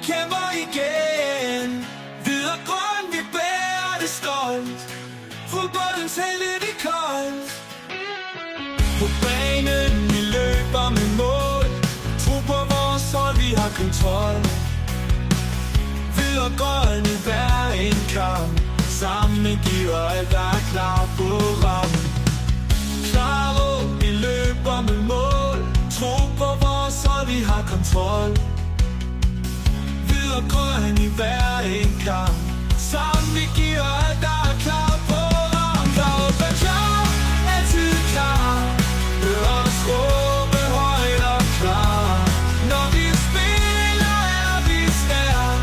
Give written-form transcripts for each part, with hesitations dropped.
kæmper igen. Hvid og grøn, vi bærer det stolt. Fodboldens helte, det koldt. På banen, vi løber med mål. Tro på vores hold, vi har kontrol. Hvid og grøn i hver en kamp. Sammen giver alt, der er klar på rammen. Klare, vi løber med mål. Tro på vores hold, vi har kontrol. Hvid og grøn i hver en kamp. Sammen vi giver alt, der er klar på rammen. Klar og vær klar, altid klar. Hør os råbe højt og klar. Når vi spiller, er vi stærk.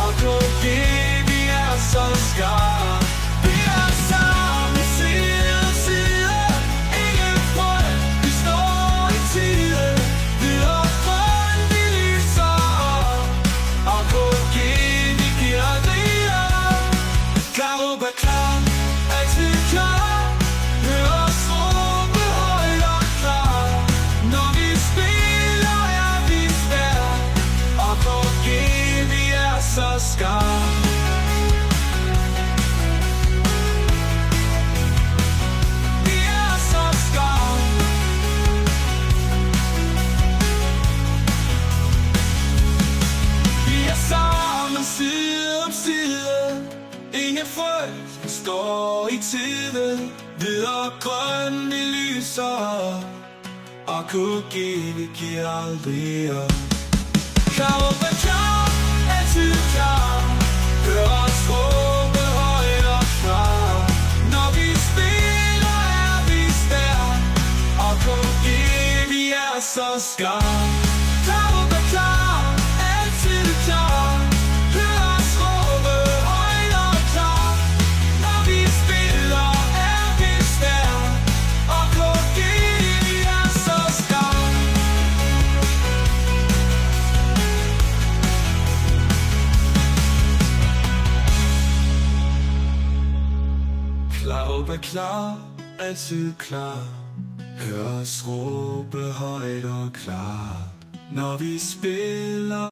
Og KG, vi er så skarp. Vi er sammen side om side. Ingen frygt, vi står i tide. Hvid og grøn, vi lyser op. Og KG, vi giver aldrig op. Klar og vær klar, altid klar. Hør os råbe højt og klar. Når vi spiller, er vi stærk. Og KG, vi er så skarp. Vi er så skarp. Vi er sammen side om side. Ingen frygt, vi står i tide. Hvid og grøn, vi lyser op. Og KG, vi giver aldrig op. Klar og vær klar, altid klar. Hør os råbe højt og klar. Når vi spiller, er vi stærk. Og KG, vi er så skarp. Klar og vær klar, altid klar. Hør os råbe højt og klar. Når vi spiller, er vi stærk. Og KG, vi er så skarp. Klar og vær klar, altid klar. Hør os råbe højt og klar. Når vi spiller